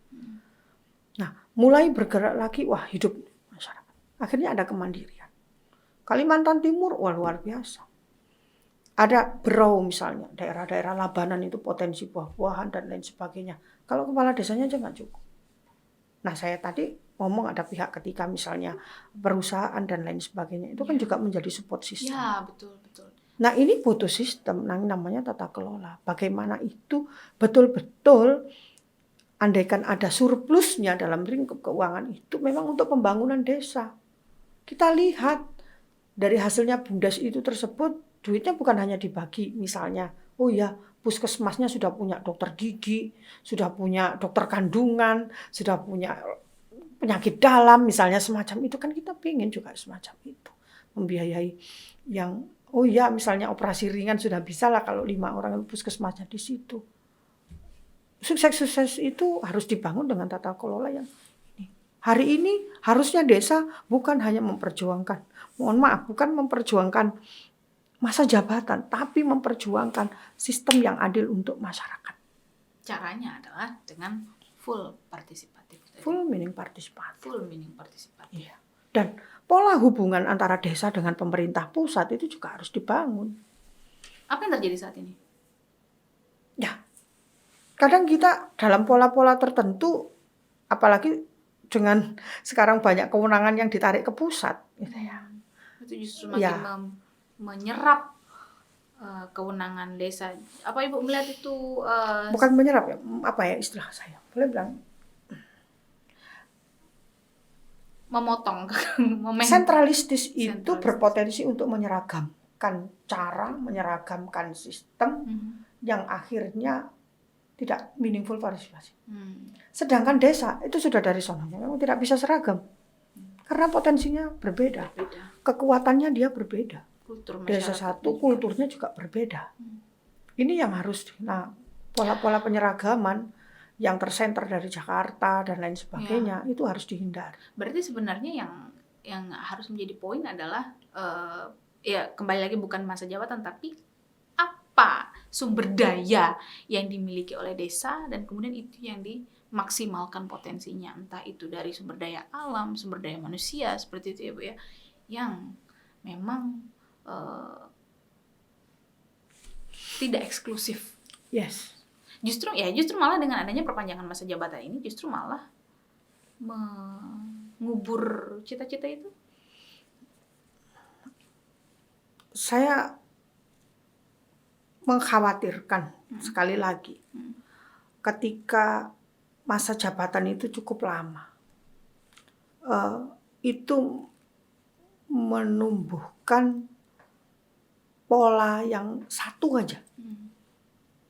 Nah, mulai bergerak lagi, hidup masyarakat. Akhirnya ada kemandirian. Kalimantan Timur, luar biasa. Ada Berau misalnya, daerah-daerah Labanan itu potensi buah-buahan dan lain sebagainya. Kalau kepala desanya aja nggak cukup. Nah, saya tadi ngomong ada pihak ketiga misalnya perusahaan dan lain sebagainya. Itu kan juga menjadi support system. Ya, betul, betul. Nah, ini butuh sistem, namanya tata kelola. Bagaimana itu betul-betul andaikan ada surplusnya dalam lingkup keuangan itu memang untuk pembangunan desa. Kita lihat dari hasilnya BUMDes itu tersebut, duitnya bukan hanya dibagi misalnya, oh ya puskesmasnya sudah punya dokter gigi, sudah punya dokter kandungan, sudah punya penyakit dalam misalnya semacam itu, kan kita pengen juga semacam itu. Membiayai yang, oh ya misalnya operasi ringan sudah bisa lah kalau 5 orang puskesmasnya di situ. Sukses-sukses itu harus dibangun dengan tata kelola yang ini. Hari ini harusnya desa bukan hanya memperjuangkan, bukan memperjuangkan masa jabatan, tapi memperjuangkan sistem yang adil untuk masyarakat. Caranya adalah dengan full partisipatif. Full meaning partisipatif. Full meaning partisipatif. Iya. Dan pola hubungan antara desa dengan pemerintah pusat itu juga harus dibangun. Apa yang terjadi saat ini? Ya, kadang kita dalam pola-pola tertentu, apalagi dengan sekarang banyak kewenangan yang ditarik ke pusat, gitu ya. Itu justru makin menyerap kewenangan desa. Apa Ibu melihat itu? Bukan menyerap ya, apa ya istilah saya? Boleh bilang memotong. Sentralistis itu berpotensi untuk menyeragamkan cara, menyeragamkan sistem yang akhirnya tidak meaningful partisipasi. Sedangkan desa itu sudah dari sononya memang tidak bisa seragam. Karena potensinya berbeda. Kekuatannya dia berbeda. Desa satu kulturnya juga berbeda. Ini yang harus, nah pola-pola penyeragaman yang tersenter dari Jakarta dan lain sebagainya itu harus dihindari. Berarti sebenarnya yang harus menjadi poin adalah ya kembali lagi bukan masa jabatan tapi apa sumber daya yang dimiliki oleh desa dan kemudian itu yang dimaksimalkan potensinya, entah itu dari sumber daya alam, sumber daya manusia seperti itu ya Bu ya, yang memang tidak eksklusif. Yes. Justru malah dengan adanya perpanjangan masa jabatan ini justru malah mengubur cita-cita itu. Saya mengkhawatirkan sekali lagi ketika masa jabatan itu cukup lama, itu menumbuhkan pola yang satu aja,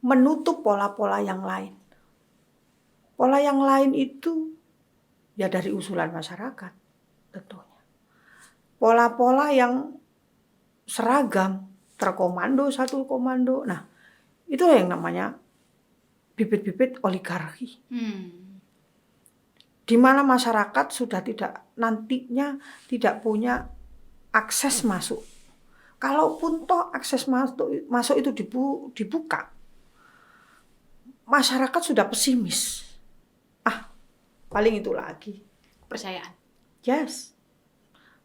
menutup pola-pola yang lain. Pola yang lain itu ya dari usulan masyarakat tentunya. Pola-pola yang seragam, terkomando, satu komando. Nah, itu yang namanya bibit-bibit oligarki. Di mana masyarakat sudah nantinya tidak punya akses masuk. Kalaupun toh akses masuk itu dibuka, masyarakat sudah pesimis. Paling itu lagi. Kepercayaan. Yes.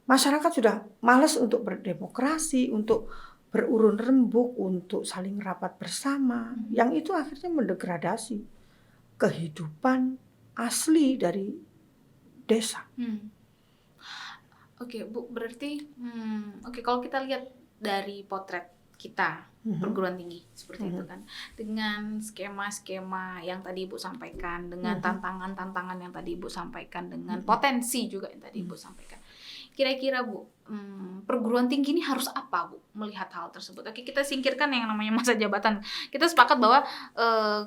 Masyarakat sudah malas untuk berdemokrasi, untuk berurun rembuk, untuk saling rapat bersama. Yang itu akhirnya mendegradasi kehidupan asli dari desa. Oke, Bu, berarti kalau kita lihat dari potret kita perguruan tinggi seperti itu kan, dengan skema-skema yang tadi Ibu sampaikan, dengan tantangan-tantangan yang tadi Ibu sampaikan, dengan potensi juga yang tadi Ibu sampaikan. Kira-kira Bu, perguruan tinggi ini harus apa Bu melihat hal tersebut? Oke, kita singkirkan yang namanya masa jabatan. Kita sepakat bahwa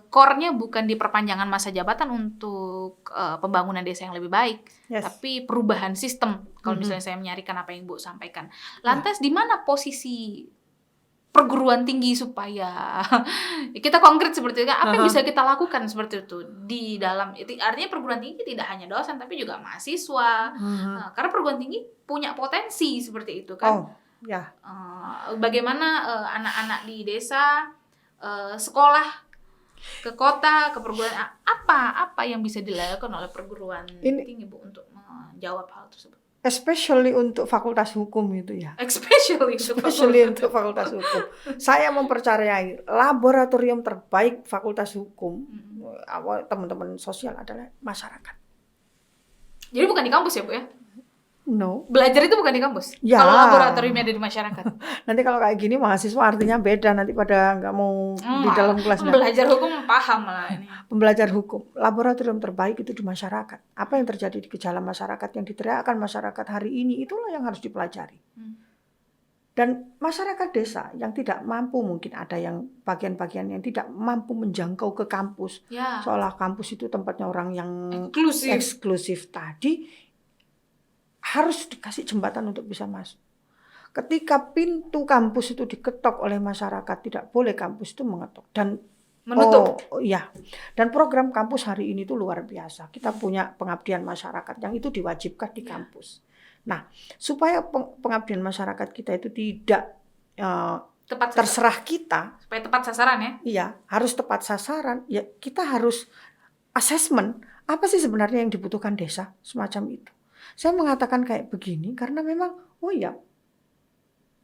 core-nya bukan di perpanjangan masa jabatan untuk pembangunan desa yang lebih baik, tapi perubahan sistem. Kalau misalnya saya menyarikan apa yang Bu sampaikan. Lantas di mana posisi perguruan tinggi supaya kita konkret seperti itu, apa yang bisa kita lakukan seperti itu di dalam itu, artinya perguruan tinggi tidak hanya dosen tapi juga mahasiswa, karena perguruan tinggi punya potensi seperti itu kan. Bagaimana anak-anak di desa sekolah ke kota, ke perguruan, apa yang bisa dilakukan oleh perguruan tinggi Bu untuk menjawab hal tersebut? Especially untuk fakultas hukum itu ya. Especially untuk fakultas hukum. Saya mempercayai laboratorium terbaik fakultas hukum teman-teman sosial adalah masyarakat. Jadi bukan di kampus ya, Bu ya? No. Belajar itu bukan di kampus? Ya. Kalau laboratoriumnya ada di masyarakat? Nanti kalau kayak gini mahasiswa artinya beda, nanti pada nggak mau di dalam kelas. Belajar hukum paham lah ini. Pembelajar hukum, laboratorium terbaik itu di masyarakat. Apa yang terjadi di gejala masyarakat yang diteriakkan masyarakat hari ini, itulah yang harus dipelajari. Dan masyarakat desa yang tidak mampu, mungkin ada yang bagian-bagian yang tidak mampu menjangkau ke kampus, seolah kampus itu tempatnya orang yang eksklusif tadi, harus dikasih jembatan untuk bisa masuk. Ketika pintu kampus itu diketok oleh masyarakat, tidak boleh kampus itu mengetok dan menutup. Dan program kampus hari ini itu luar biasa. Kita punya pengabdian masyarakat yang itu diwajibkan di kampus. Nah, supaya pengabdian masyarakat kita itu tidak terserah kita, supaya tepat sasaran ya. Iya, harus tepat sasaran. Ya, kita harus assessment apa sih sebenarnya yang dibutuhkan desa, semacam itu. Saya mengatakan kayak begini karena memang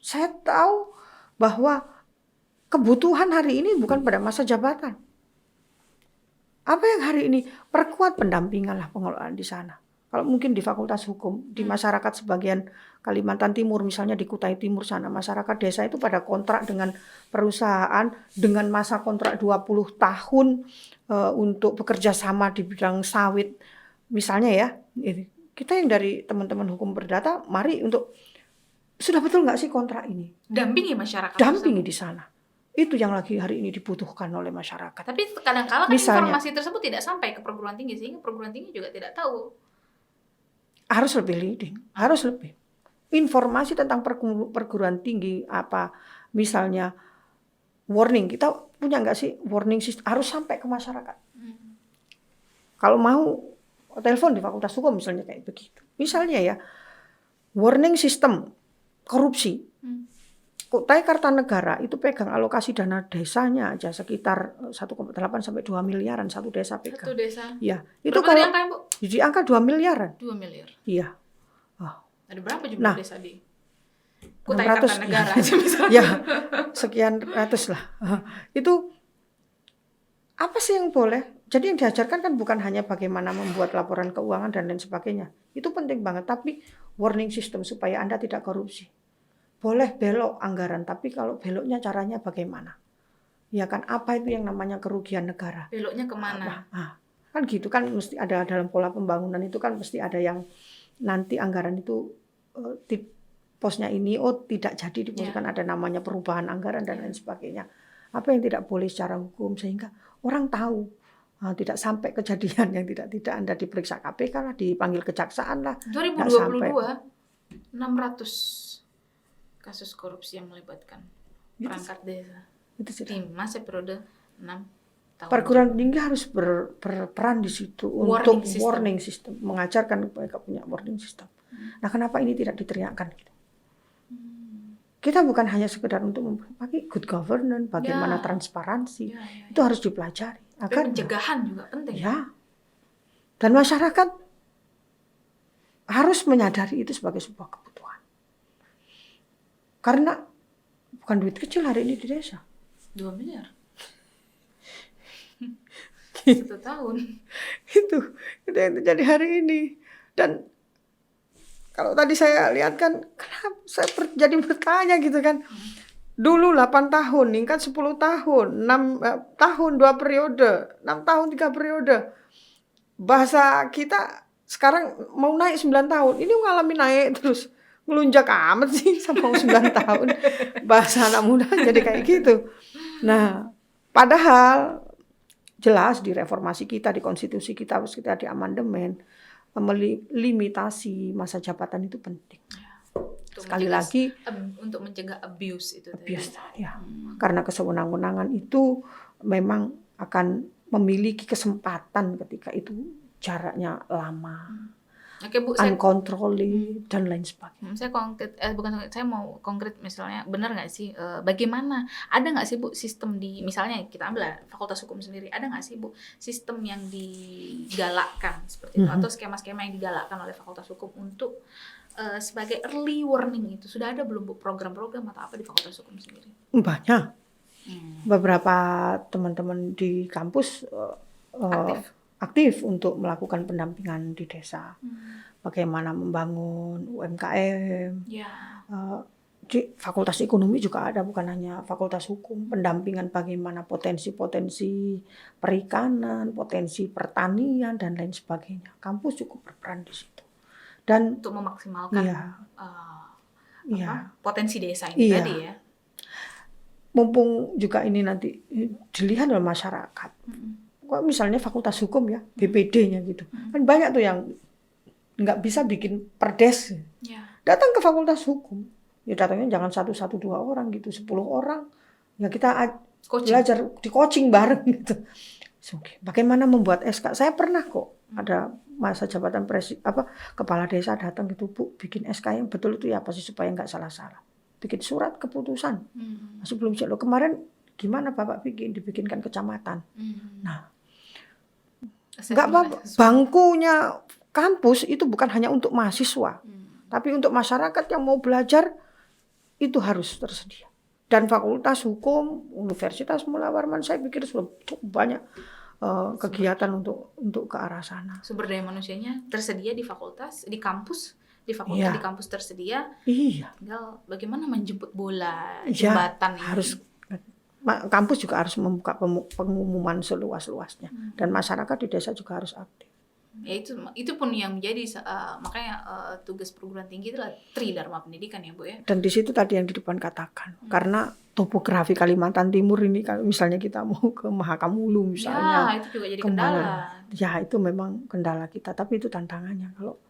saya tahu bahwa kebutuhan hari ini bukan pada masa jabatan. Apa yang hari ini perkuat pendampingan lah pengelolaan di sana. Kalau mungkin di Fakultas Hukum, di masyarakat sebagian Kalimantan Timur, misalnya di Kutai Timur sana, masyarakat desa itu pada kontrak dengan perusahaan dengan masa kontrak 20 tahun untuk bekerja sama di bidang sawit. Misalnya ya, kita yang dari teman-teman hukum perdata, mari untuk, sudah betul nggak sih kontrak ini? Dampingi masyarakat. Dampingi di sana. Itu yang lagi hari ini dibutuhkan oleh masyarakat. Tapi kadang-kala kan informasi tersebut tidak sampai ke perguruan tinggi, sehingga perguruan tinggi juga tidak tahu. Harus lebih leading, harus lebih. Informasi tentang perguruan tinggi apa, misalnya warning, kita punya nggak sih warning system, harus sampai ke masyarakat. Kalau mau telepon di Fakultas Hukum misalnya kayak begitu. Misalnya ya, warning system korupsi. Kutai Kartanegara itu pegang alokasi dana desanya aja sekitar 1,8 sampai 2 miliaran satu desa pegang. Satu desa. Ya, itu berapa kalau angka, Bu? Di angka 2 miliaran. 2 miliar. Iya. Ada berapa jumlah desa di Kutai 600, Kartanegara ya, sekian ratus lah. Itu apa sih yang boleh? Jadi yang diajarkan kan bukan hanya bagaimana membuat laporan keuangan dan lain sebagainya. Itu penting banget, tapi warning system supaya Anda tidak korupsi. Boleh belok anggaran, tapi kalau beloknya caranya bagaimana? Ya kan, apa itu yang namanya kerugian negara? Beloknya kemana? Kan gitu kan, mesti ada dalam pola pembangunan itu kan mesti ada yang nanti anggaran itu posnya ini tidak jadi dibutuhkan, ada namanya perubahan anggaran dan lain sebagainya. Apa yang tidak boleh secara hukum sehingga orang tahu. Tidak sampai kejadian yang tidak Anda diperiksa KPK lah, dipanggil kejaksaan lah. 2022 600 kasus korupsi yang melibatkan perangkat desa. Di masa periode 6 tahun. Perguruan tinggi harus berperan di situ untuk warning system, mengajarkan mereka punya warning system. Nah, kenapa ini tidak diteriakkan gitu? Kita bukan hanya sekedar untuk memakai good governance, bagaimana transparansi, itu harus dipelajari. Agar pencegahan juga penting. Ya. Dan masyarakat harus menyadari itu sebagai sebuah kebutuhan. Karena bukan duit kecil hari ini di desa. 2 miliar. 1 tahun. Itu yang terjadi hari ini. Dan kalau tadi saya lihat kan, kenapa saya jadi bertanya gitu kan. Dulu 8 tahun, ningkat 10 tahun, 6 tahun 2 periode, 6 tahun 3 periode. Bahasa kita sekarang mau naik 9 tahun, ini mengalami naik terus. Ngelunjak amat sih sama 9 tahun. Bahasa anak muda jadi kayak gitu. Nah, padahal jelas di reformasi kita, di konstitusi kita, harus kita di amandemen, melimitasi masa jabatan itu penting. Sekali lagi untuk mencegah abuse itu. Ya. Karena kesewenang-wenangan itu memang akan memiliki kesempatan ketika itu jaraknya lama. Oke, Bu, uncontrolled dan lain sebagainya. Saya konkret, saya mau konkret misalnya, benar nggak sih, bagaimana, ada nggak sih Bu sistem di, misalnya kita ambil Fakultas Hukum sendiri, ada nggak sih Bu sistem yang digalakkan seperti itu, atau skema-skema yang digalakkan oleh Fakultas Hukum untuk sebagai early warning itu, sudah ada belum Bu program-program atau apa di Fakultas Hukum sendiri? Banyak. Beberapa teman-teman di kampus aktif untuk melakukan pendampingan di desa. Bagaimana membangun UMKM. Di fakultas ekonomi juga ada, bukan hanya fakultas hukum. Pendampingan bagaimana potensi-potensi perikanan, potensi pertanian, dan lain sebagainya. Kampus cukup berperan di situ. Dan untuk memaksimalkan potensi desa ini tadi ya. Mumpung juga ini nanti dilihat oleh masyarakat. Kok misalnya fakultas hukum ya, BPD-nya gitu. Kan banyak tuh yang nggak bisa bikin perdes. Datang ke fakultas hukum. Ya datangnya jangan 1, 2 orang gitu, 10 orang. Ya kita belajar di coaching bareng gitu. So, bagaimana membuat SK? Saya pernah kok ada masa jabatan kepala desa datang gitu, Bu, bikin SK yang betul itu ya apa sih supaya nggak salah-salah. Bikin surat keputusan. Masih belum siap. Kemarin gimana Bapak dibikinkan kecamatan. Nah, nggak apa-apa. Bangkunya kampus itu bukan hanya untuk mahasiswa, tapi untuk masyarakat yang mau belajar itu harus tersedia. Dan fakultas hukum, Universitas Mula Warman, saya pikir sudah banyak kegiatan untuk ke arah sana. Sumber daya manusianya tersedia di fakultas, di kampus tersedia. Tinggal bagaimana menjemput bola, jembatan ini. Harus kampus juga harus membuka pengumuman seluas-luasnya, dan masyarakat di desa juga harus aktif. Ya itu pun yang menjadi makanya tugas perguruan tinggi itulah Tridharma Pendidikan ya Bu ya. Dan di situ tadi yang di depan katakan, karena topografi Kalimantan Timur ini kalau misalnya kita mau ke Mahakamulu misalnya, itu juga jadi kendala. Ya itu memang kendala kita, tapi itu tantangannya. Kalau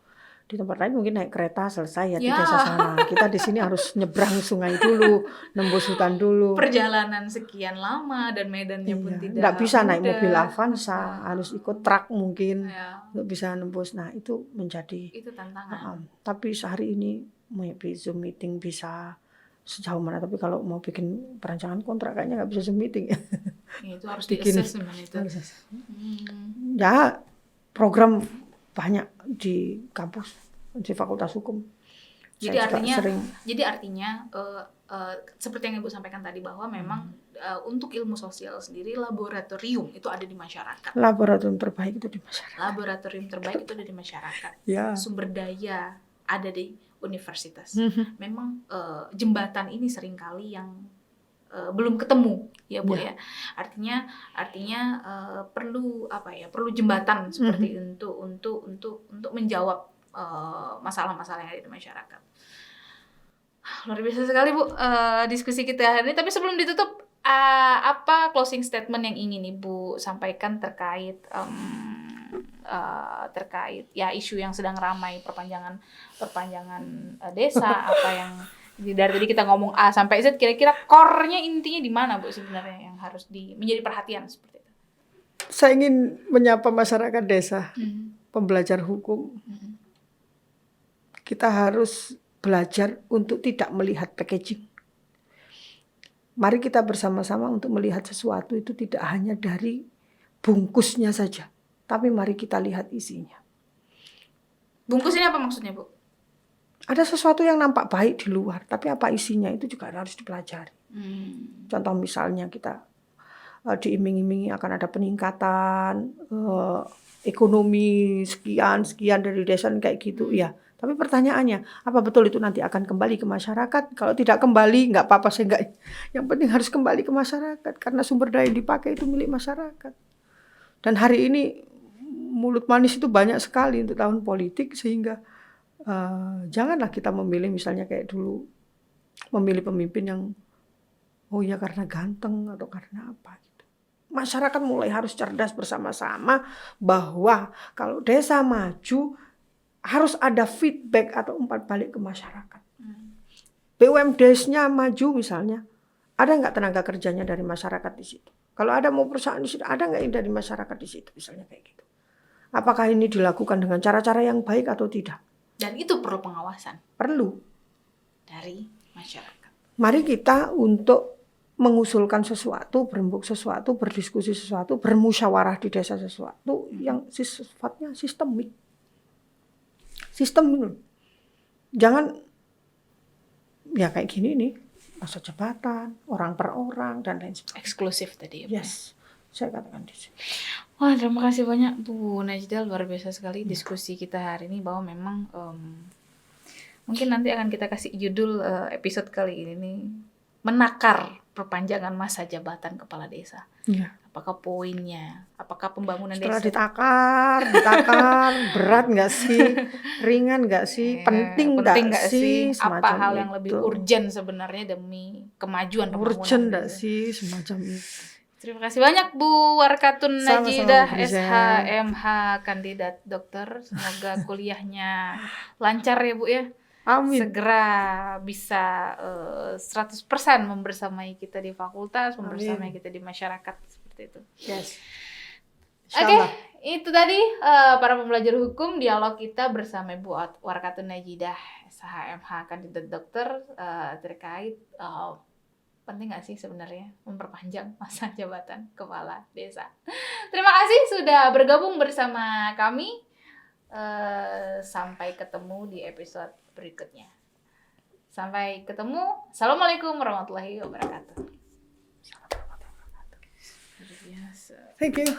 di tempat lain mungkin naik kereta selesai ya di desa sana. Kita di sini harus nyebrang sungai dulu, nembus hutan dulu. Perjalanan sekian lama dan medannya pun tidak nggak bisa naik mobil Avanza, harus ikut truk mungkin untuk bisa nembus. Nah itu menjadi tantangan. Tapi sehari ini maybe Zoom meeting bisa sejauh mana, tapi kalau mau bikin perancangan kontrak kayaknya nggak bisa Zoom meeting ya. Itu harus di-assess itu. Ya program banyak di kampus, di fakultas hukum. Jadi artinya seperti yang Ibu sampaikan tadi bahwa memang untuk ilmu sosial sendiri laboratorium itu ada di masyarakat. Laboratorium terbaik itu di masyarakat. Sumber daya ada di universitas. Memang jembatan ini seringkali yang belum ketemu ya Bu ya. Artinya perlu jembatan seperti untuk menjawab masalah-masalah yang ada di masyarakat. Luar biasa sekali Bu diskusi kita hari ini. Tapi sebelum ditutup, apa closing statement yang ingin Ibu sampaikan terkait ya isu yang sedang ramai perpanjangan desa, apa yang dari tadi kita ngomong A sampai Z, kira-kira core-nya intinya di mana Bu sebenarnya yang harus menjadi perhatian seperti itu? Saya ingin menyapa masyarakat desa, pembelajar hukum. Kita harus belajar untuk tidak melihat packaging. Mari kita bersama-sama untuk melihat sesuatu itu tidak hanya dari bungkusnya saja, tapi mari kita lihat isinya. Bungkus ini apa maksudnya Bu? Ada sesuatu yang nampak baik di luar, tapi apa isinya itu juga harus dipelajari. Contoh misalnya kita diiming-imingi akan ada peningkatan ekonomi sekian dari desa kayak gitu ya. Tapi pertanyaannya, apa betul itu nanti akan kembali ke masyarakat? Kalau tidak kembali, nggak apa-apa sih nggak. Yang penting harus kembali ke masyarakat karena sumber daya yang dipakai itu milik masyarakat. Dan hari ini mulut manis itu banyak sekali untuk tahun politik sehingga janganlah kita memilih misalnya kayak dulu memilih pemimpin yang karena ganteng atau karena apa gitu. Masyarakat mulai harus cerdas bersama-sama bahwa kalau desa maju harus ada feedback atau umpan balik ke masyarakat. BUMDes-nya maju misalnya, ada nggak tenaga kerjanya dari masyarakat di situ? Kalau ada mau perusahaan di situ, ada nggak yang dari masyarakat di situ misalnya kayak gitu? Apakah ini dilakukan dengan cara-cara yang baik atau tidak? Dan itu perlu pengawasan. Perlu. Dari masyarakat. Mari kita untuk mengusulkan sesuatu, berembuk sesuatu, berdiskusi sesuatu, bermusyawarah di desa sesuatu yang sifatnya sistemik. Sistem dulu. Jangan ya kayak gini nih, masa jabatan, orang per orang dan lain sebagainya. Eksklusif tadi ya. Yes. saya katakan di sini. Wah, terima kasih banyak Bu Najda, luar biasa sekali diskusi kita hari ini, bahwa memang mungkin nanti akan kita kasih judul episode kali ini nih, menakar perpanjangan masa jabatan kepala desa. Ya. Apakah poinnya? Apakah pembangunan Setelah desa? ditakar, berat nggak sih? Ringan nggak sih? Penting nggak sih? Apa hal yang itu. lebih urgent sebenarnya demi kemajuan pembangunan Urgent nggak desa? sih? Semacam itu. Terima kasih banyak Bu Warkatun Sama-sama, Najidah, Bu Kriza. SHMH, kandidat dokter. Semoga kuliahnya lancar ya Bu ya. Amin. Segera bisa 100% membersamai kita di fakultas, membersamai kita di masyarakat, seperti itu. Yes. Oke, itu tadi para pembelajar hukum, dialog kita bersama Bu Warkatun Najidah, SHMH, kandidat dokter, terkait penting nggak sih sebenarnya memperpanjang masa jabatan kepala desa. Terima kasih sudah bergabung bersama kami. Sampai ketemu di episode berikutnya. Sampai ketemu. Assalamualaikum warahmatullahi wabarakatuh. Luar biasa. Thank you.